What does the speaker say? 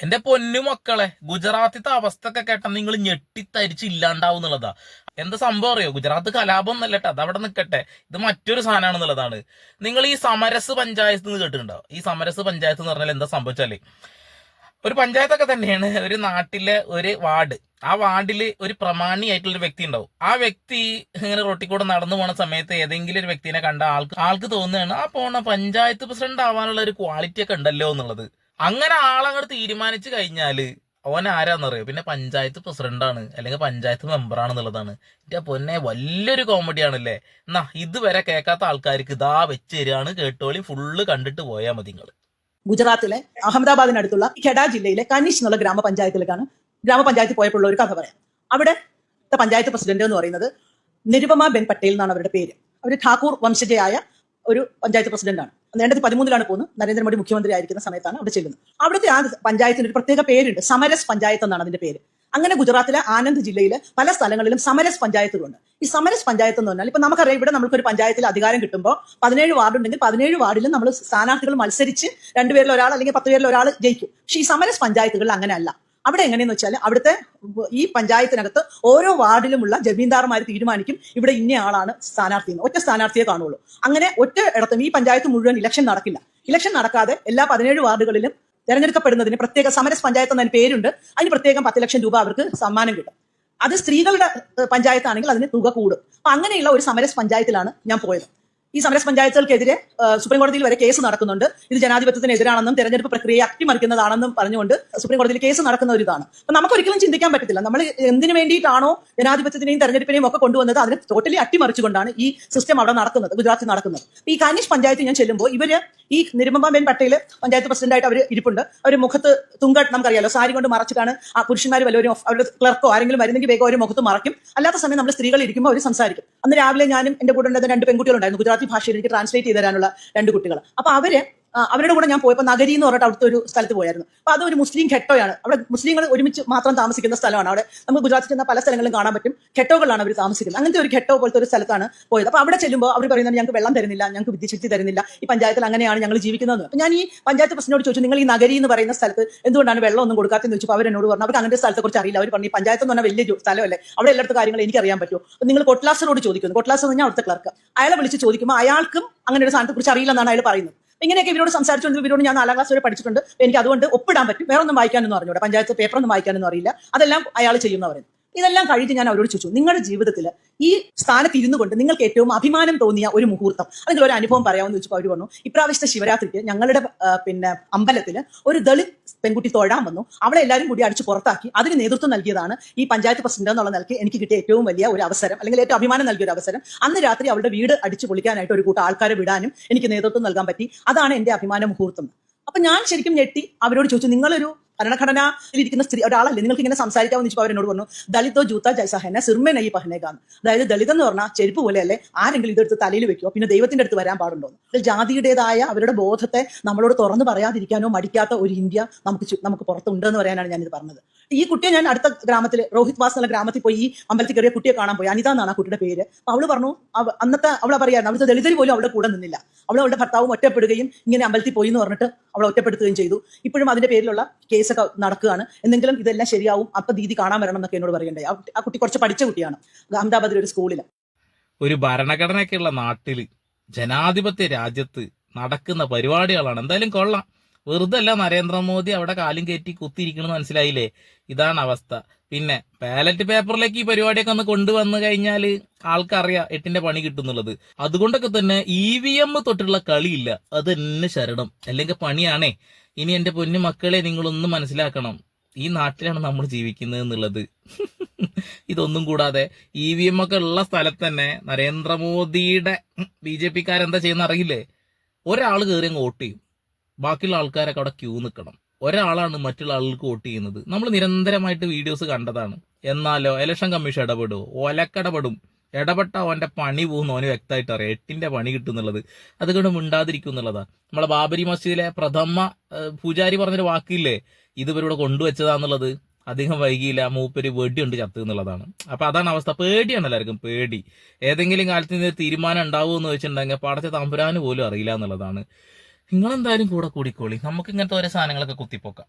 എന്റെ പൊന്നു മക്കളെ, ഗുജറാത്തിത്തെ അവസ്ഥ ഒക്കെ കേട്ടാ നിങ്ങൾ ഞെട്ടിത്തരിച്ച് ഇല്ലാണ്ടാവും എന്നുള്ളതാ. എന്താ സംഭവം അറിയോ? ഗുജറാത്ത് കലാപം എന്നല്ല കേട്ടോ, അതവിടെ നിൽക്കട്ടെ. ഇത് മറ്റൊരു സാധനമാണെന്നുള്ളതാണ്. നിങ്ങൾ ഈ സമരസ് പഞ്ചായത്ത് എന്ന് കേട്ടിട്ടുണ്ടോ? ഈ സമരസ് പഞ്ചായത്ത് എന്ന് പറഞ്ഞാൽ എന്താ സംഭവിച്ചാല്, ഒരു പഞ്ചായത്തൊക്കെ തന്നെയാണ് ഒരു നാട്ടിലെ ഒരു വാർഡ്. ആ വാർഡിൽ ഒരു പ്രമാണിയായിട്ടുള്ള ഒരു വ്യക്തി ഉണ്ടാവും. ആ വ്യക്തി ഇങ്ങനെ റോട്ടിൽ കൂടെ നടന്നു പോണ സമയത്ത് ഏതെങ്കിലും ഒരു വ്യക്തിനെ കണ്ട ആൾക്ക് തോന്നുകയാണ് ആ പോണ പഞ്ചായത്ത് പ്രസിഡന്റ് ആവാനുള്ള ഒരു ക്വാളിറ്റി ഒക്കെ ഉണ്ടല്ലോ എന്നുള്ളത്. അങ്ങനെ ആളങ്ങോട്ട് തീരുമാനിച്ചു കഴിഞ്ഞാല് ഓൻ ആരാന്നറിയോ? പിന്നെ പഞ്ചായത്ത് പ്രസിഡന്റാണ് അല്ലെങ്കിൽ പഞ്ചായത്ത് മെമ്പറാണെന്നുള്ളതാണ്. എന്റെ പൊന്നെ, വലിയൊരു കോമഡിയാണല്ലേ. എന്നാ ഇതുവരെ കേൾക്കാത്ത ആൾക്കാർക്ക് ഇതാ വെച്ച് തരികയാണ്, കേട്ടോളി. ഫുള്ള് കണ്ടിട്ട് പോയാൽ മതി നിങ്ങൾ. ഗുജറാത്തിലെ അഹമ്മദാബാദിനടുത്തുള്ള ഖെഡ ജില്ലയിലെ കനിഷ് എന്നുള്ള ഗ്രാമപഞ്ചായത്തിലേക്കാണ്. ഗ്രാമപഞ്ചായത്തിൽ പോയപ്പോഴുള്ള ഒരു കഥ പറയാം. അവിടെ പഞ്ചായത്ത് പ്രസിഡന്റ് എന്ന് പറയുന്നത് നിരുപമ ബെൻ പട്ടേൽ എന്നാണ് അവരുടെ പേര്. അവർ ഠാക്കൂർ വംശജയായ ഒരു പഞ്ചായത്ത് പ്രസിഡന്റാണ്. 2013 പോകുന്നത്. നരേന്ദ്രമോദി മുഖ്യമന്ത്രി ആയിരിക്കുന്ന സമയത്താണ് അവിടെ ചെല്ലുന്നത്. അവിടുത്തെ ആ പഞ്ചായത്തിന് ഒരു പ്രത്യേക പേരുണ്ട്, സമരസ് പഞ്ചായത്ത് എന്നാണ് അതിന്റെ പേര്. അങ്ങനെ ഗുജറാത്തിലെ ആനന്ദ് ജില്ലയിലെ പല സ്ഥലങ്ങളിലും സമരസ് പഞ്ചായത്തുകളുണ്ട്. ഈ സമരസ് പഞ്ചായത്ത് എന്ന് പറഞ്ഞാൽ ഇപ്പൊ നമുക്കറിയാം, ഇവിടെ നമുക്കൊരു പഞ്ചായത്തിൽ അധികാരം കിട്ടുമ്പോൾ 17 വാർഡ് ഉണ്ടെങ്കിൽ 17 വാർഡിലും നമ്മൾ സ്ഥാനാർത്ഥികൾ മത്സരിച്ച് 2 പേരിൽ ഒരാൾ അല്ലെങ്കിൽ 10 പേരിൽ ഒരാൾ ജയിക്കും. പക്ഷെ ഈ സമരസ് പഞ്ചായത്തുകളിൽ അങ്ങനെയല്ല. അവിടെ എങ്ങനെയെന്ന് വെച്ചാൽ അവിടുത്തെ ഈ പഞ്ചായത്തിനകത്ത് ഓരോ വാർഡിലുമുള്ള ജമീന്ദാർമാർ തീരുമാനിക്കും ഇവിടെ ഇന്ന ആളാണ് സ്ഥാനാർത്ഥി എന്ന്. ഒറ്റ സ്ഥാനാർത്ഥിയെ കാണുള്ളൂ. അങ്ങനെ ഒറ്റ ഇടത്തും ഈ പഞ്ചായത്ത് മുഴുവൻ ഇലക്ഷൻ നടക്കില്ല. ഇലക്ഷൻ നടക്കാതെ എല്ലാ 17 വാർഡുകളിലും തെരഞ്ഞെടുക്കപ്പെടുന്നതിന് പ്രത്യേക സമരസ് പഞ്ചായത്ത് എന്നതിന് പേരുണ്ട്. അതിന് പ്രത്യേകം 10 ലക്ഷം രൂപ അവർക്ക് സമ്മാനം കിട്ടും. അത് സ്ത്രീകളുടെ പഞ്ചായത്താണെങ്കിൽ അതിന് തുക കൂടും. അപ്പൊ അങ്ങനെയുള്ള ഒരു സമരസ് പഞ്ചായത്തിലാണ് ഞാൻ പോയത്. ഈ സമരസ് പഞ്ചായത്തുകൾക്കെതിരെ സുപ്രീം കോടതിയിൽ വരെ കേസ് നടക്കുന്നുണ്ട്. ഇത് ജനാധിപത്യത്തിനെതിരാണെന്നും തെരഞ്ഞെടുപ്പ് പ്രക്രിയയെ അട്ടിമറിക്കുന്നതാണെന്നും പറഞ്ഞുകൊണ്ട് സുപ്രീം കോടതിയിൽ കേസ് നടക്കുന്ന ഒരു ഇതാണ്. അപ്പൊ നമുക്കൊരിക്കലും ചിന്തിക്കാൻ പറ്റത്തില്ല, നമ്മൾ എന്തിനു വേണ്ടിയിട്ടാണോ ജനാധിപത്യത്തിനെയും തെരഞ്ഞെടുപ്പിനെയും ഒക്കെ കൊണ്ടുവന്നത് അതിനെ ടോട്ടലി അട്ടിമറിച്ചുകൊണ്ടാണ് ഈ സിസ്റ്റം അവിടെ നടക്കുന്നത്, ഗുജറാത്തിൽ നടക്കുന്നത്. ഈ കനിഷ് പഞ്ചായത്ത് ഞാൻ ചെല്ലുമ്പോൾ ഇവര് ഈ നിരുപമ ബെൻ പട്ടേൽ പഞ്ചായത്ത് പ്രസിഡന്റായിട്ട് അവർ ഇരിപ്പുണ്ട്. അവർ മുഖത്ത് നമുക്കറിയാലോ, സാരി കൊണ്ട് മറച്ചിട്ടാണ്. ആ പുരുഷന്മാർ വല്ലവരും അവരുടെ ക്ലർക്കോ ആരെങ്കിലും വരുന്നെങ്കിൽ വേഗം ഒരു മുഖത്ത് മറയ്ക്കും. അല്ലാത്ത സമയം നമ്മൾ സ്ത്രീകൾ ഇരിക്കുമ്പോൾ അവർ സംസാരിക്കും. അന്ന് രാവിലെ ഞാനും എന്റെ കൂടെ ഉണ്ടായിരുന്ന 2 പെൺകുട്ടികളുണ്ടായിരുന്നു, ഗുജറാത്തി ഭാഷയിൽ എനിക്ക് ട്രാൻസ്ലേറ്റ് ചെയ്ത് തരാനുള്ള 2 കുട്ടികൾ. അപ്പൊ അവരുടെ കൂടെ ഞാൻ പോയപ്പോൾ നഗരി എന്ന് പറഞ്ഞിട്ട് അവിടുത്തെ ഒരു സ്ഥലത്ത് പോയായിരുന്നു. അപ്പൊ അതൊരു മുസ്ലിം ഖെട്ടോയാണ്. അവിടെ മുസ്ലിങ്ങൾ ഒരുമിച്ച് മാത്രം താമസിക്കുന്ന സ്ഥലമാണ്. അവിടെ നമുക്ക് ഗുജറാത്തിൽ ചെന്ന പല സ്ഥലങ്ങളും കാണാൻ പറ്റും. ഖെട്ടോകളാണ് അവർ താമസിക്കുന്നത്. അങ്ങനത്തെ ഒരു ഖെട്ടോ പോലത്തെ ഒരു സ്ഥലത്താണ് പോയത്. അപ്പൊ അവിടെ ചെല്ലുമ്പോൾ അവർ പറയുന്നത് ഞങ്ങൾക്ക് വെള്ളം തരുന്നില്ല, ഞങ്ങൾക്ക് വിദ്യുച്ഛക്തി തരുന്നില്ല, ഈ പഞ്ചായത്തിൽ അങ്ങനെയാണ് ഞങ്ങൾ ജീവിക്കുന്നത്. അപ്പൊ ഞാൻ ഈ പഞ്ചായത്ത് പ്രസിഡന്റിനോട് ചോദിച്ചു, നിങ്ങൾ ഈ നഗരി എന്ന് പറയുന്ന സ്ഥലത്ത് എന്തുകൊണ്ടാണ് വെള്ളം ഒന്നും കൊടുക്കാത്തെന്ന് ചോദിച്ചപ്പോൾ അവരെന്നോട് പറഞ്ഞു അവർക്ക് അങ്ങനത്തെ സ്ഥലത്തെ കുറിച്ച് അറിയില്ല. അവർ പറഞ്ഞു ഈ പഞ്ചായത്ത് എന്ന് പറഞ്ഞാൽ വലിയ സ്ഥലമല്ലേ, അവിടെ എല്ലായിടത്തും കാര്യങ്ങൾ എനിക്ക് അറിയാൻ പറ്റുമോ. നിങ്ങൾ കൊട്ട്ലാസറോട് ചോദിക്കുന്നു. കൊട്ട്ലാസ് എന്ന് പറഞ്ഞാൽ അവിടുത്തെ ക്ലർക്ക്. അയാളെ വിളിച്ച് ചോദിക്കുമ്പോൾ അയാൾക്കും അങ്ങനെ ഒരു സാധനത്തെ കുറിച്ച് അറിയില്ലെന്നാണ് അയാൾ പറയുന്നത്. ഇങ്ങനെയൊക്കെ ഇവരോട് സംസാരിച്ചുകൊണ്ട് ഇവരോട് ഞാൻ 4ാം ക്ലാസ് വരെ പഠിച്ചിട്ടുണ്ട്, എനിക്ക് അതുകൊണ്ട് ഒപ്പിടാൻ പറ്റും, വേറെ ഒന്നും വായിക്കാനൊന്നും അറിഞ്ഞൂടെ, പഞ്ചായത്ത് പേപ്പറൊന്നും വായിക്കാനൊന്നും അറിയില്ല, അതെല്ലാം അയാൾ ചെയ്യുന്നവരെ. ഇതെല്ലാം കഴിഞ്ഞ് ഞാൻ അവരോട് ചോദിച്ചു, നിങ്ങളുടെ ജീവിതത്തിൽ ഈ സ്ഥാനത്ത് ഇരുന്നു കൊണ്ട് നിങ്ങൾക്ക് ഏറ്റവും അഭിമാനം തോന്നിയ ഒരു മുഹൂർത്തം അല്ലെങ്കിൽ ഒരു അനുഭവം പറയാമെന്ന് ചോദിച്ചപ്പോൾ അവർ പറഞ്ഞു, ഇപ്രാവശ്യത്തെ ശിവരാത്രിക്ക് ഞങ്ങളുടെ അമ്പലത്തില് ഒരു ദളിത് പെൺകുട്ടി തൊഴാൻ വന്നു, അവളെ എല്ലാവരും കൂടി അടിച്ച് പുറത്താക്കി. അതിന് നേതൃത്വം നൽകിയതാണ് ഈ പഞ്ചായത്ത് പ്രസിഡന്റ് എന്നുള്ള നിലയ്ക്ക് എനിക്ക് കിട്ടിയ ഏറ്റവും വലിയ ഒരു അവസരം, അല്ലെങ്കിൽ ഏറ്റവും അഭിമാനം നൽകിയ ഒരു അവസരം. അന്ന് രാത്രി അവളുടെ വീട് അടിച്ചു പൊളിക്കാനായിട്ട് ഒരു കൂട്ടം ആൾക്കാരെ വിടാനും എനിക്ക് നേതൃത്വം നൽകാൻ പറ്റി. അതാണ് എന്റെ അഭിമാന മുഹൂർത്തം. അപ്പൊ ഞാൻ ശരിക്കും ഞെട്ടി അവരോട് ചോദിച്ചു, നിങ്ങളൊരു ഭരണഘടനയിലിരിക്കുന്ന സ്ത്രീ ഒരാളല്ലേ, നിങ്ങൾക്ക് ഇങ്ങനെ സംസാരിക്കാമെന്ന് ചോദിച്ചപ്പോൾ അവരോട് പറഞ്ഞു, ദളിതോ ജൂത്ത ജൈസ ഹെന സിർമേ നയി പഹനേകാന്ന്. അതായത് ദളിത് എന്ന് പറഞ്ഞാൽ ചെരുപ്പ് പോലെയല്ലേ, ആരെങ്കിലും ഇതെടുത്ത് തലയിൽ വെക്കുമോ, പിന്നെ ദൈവത്തിന്റെ അടുത്ത് വരാൻ പാടുണ്ടോ. ജാതിയുടേതായ അവരുടെ ബോധത്തെ നമ്മളോട് തുറന്നു പറയാതിരിക്കാനോ മടിക്കാത്ത ഒരു ഇന്ത്യ നമുക്ക് പുറത്തുണ്ടെന്ന് പറയാനാണ് ഞാനിത് പറഞ്ഞത്. ഈ കുട്ടിയെ ഞാൻ അടുത്ത ഗ്രാമത്തിൽ രോഹിത് വാസ് എന്നുള്ള ഗ്രാമത്തിൽ പോയി ഈ അമ്പലത്തിൽ കയറിയ കുട്ടിയെ കാണാൻ പോയി. അനിത എന്നാണ് ആ കുട്ടിയുടെ പേര്. അപ്പൊ അവള് പറഞ്ഞു അന്നത്തെ അവളെ പറയാൻ അവിടുത്തെ ദളിതർ പോലും അവളുടെ കൂടെ നിന്നില്ല. അവളുടെ ഭർത്താവും ഒറ്റപ്പെടുകയും ഇങ്ങനെ അമ്പലത്തിൽ പോയി എന്ന് പറഞ്ഞിട്ട് അവളെ ഒറ്റപ്പെടുത്തുകയും ചെയ്തു. ഇപ്പോഴും അതിന്റെ പേരിലുള്ള കേസൊക്കെ നടക്കുകയാണ്. എന്തെങ്കിലും ഇതെല്ലാം ശരിയാവും, അപ്പൊ ദീദി കാണാൻ വരണം എന്നൊക്കെ എന്നോട് പറയണ്ടേ. ആ കുട്ടി കുറച്ച് പഠിച്ച കുട്ടിയാണ്, അഹമ്മദാബാദിലെ ഒരു സ്കൂളിൽ. ഒരു ഭരണഘടനയൊക്കെയുള്ള നാട്ടില്, ജനാധിപത്യ രാജ്യത്ത് നടക്കുന്ന പരിപാടികളാണ്. എന്തായാലും കൊള്ളാം. വെറുതെ അല്ല നരേന്ദ്രമോദി അവിടെ കാലും കയറ്റി കുത്തിയിരിക്കണമെന്ന് മനസ്സിലായില്ലേ. ഇതാണ് അവസ്ഥ. പിന്നെ ബാലറ്റ് പേപ്പറിലേക്ക് ഈ പരിപാടിയൊക്കെ ഒന്ന് കൊണ്ടുവന്നു കഴിഞ്ഞാൽ ആൾക്കറിയാം 8ന്റെ പണി കിട്ടുന്നുള്ളത്. അതുകൊണ്ടൊക്കെ തന്നെ EVM തൊട്ടുള്ള കളിയില്ല, അത് തന്നെ ശരണം, അല്ലെങ്കിൽ പണിയാണേ. ഇനി എന്റെ പൊന്നു മക്കളെ, നിങ്ങളൊന്നും മനസ്സിലാക്കണം, ഈ നാട്ടിലാണ് നമ്മൾ ജീവിക്കുന്നത് എന്നുള്ളത്. ഇതൊന്നും കൂടാതെ EVM ഒക്കെ ഉള്ള സ്ഥലത്ത് തന്നെ നരേന്ദ്രമോദിയുടെ BJPക്കാരെന്താ ചെയ്യുന്ന അറിയില്ലേ? ഒരാൾ കയറി അങ്ങ് വോട്ട് ചെയ്യും, ബാക്കിയുള്ള ആൾക്കാരൊക്കെ അവിടെ ക്യൂ നിൽക്കണം. ഒരാളാണ് മറ്റുള്ള ആളുകൾക്ക് വോട്ട് ചെയ്യുന്നത്. നമ്മൾ നിരന്തരമായിട്ട് വീഡിയോസ് കണ്ടതാണ്. എന്നാലോ ഇലക്ഷൻ കമ്മീഷൻ ഇടപെടുമോ? ഒലക്കടപെടും. ഇടപെട്ട അവന്റെ പണി പോകുന്നു, അവന് വ്യക്തമായിട്ട് അറിയാം 8ന്റെ പണി കിട്ടുന്നുള്ളത്. അതുകൊണ്ട് മിണ്ടാതിരിക്കും എന്നുള്ളതാണ്. നമ്മളെ ബാബരി മസ്ജിദിലെ പ്രഥമ പൂജാരി പറഞ്ഞൊരു വാക്കില്ലേ, ഇതുവരിവിടെ കൊണ്ടുവച്ചതാന്നുള്ളത്. അധികം വൈകിയില്ല, മൂപ്പര് വെടിയുണ്ട് ചത്ത് എന്നുള്ളതാണ്. അപ്പൊ അതാണ് അവസ്ഥ. പേടിയാണ് എല്ലാവർക്കും, പേടി. ഏതെങ്കിലും കാലത്ത് നിന്ന് തീരുമാനം ഉണ്ടാവുമെന്ന് വെച്ചിട്ടുണ്ടെങ്കിൽ പടച്ച തമ്പുരാന് പോലും അറിയില്ല എന്നുള്ളതാണ്. നിങ്ങളെന്തായാലും കൂടെ കൂടിക്കോളി, നമുക്ക് ഇങ്ങനത്തെ ഓരോ സാധനങ്ങളൊക്കെ കുത്തിപ്പോക്കാം.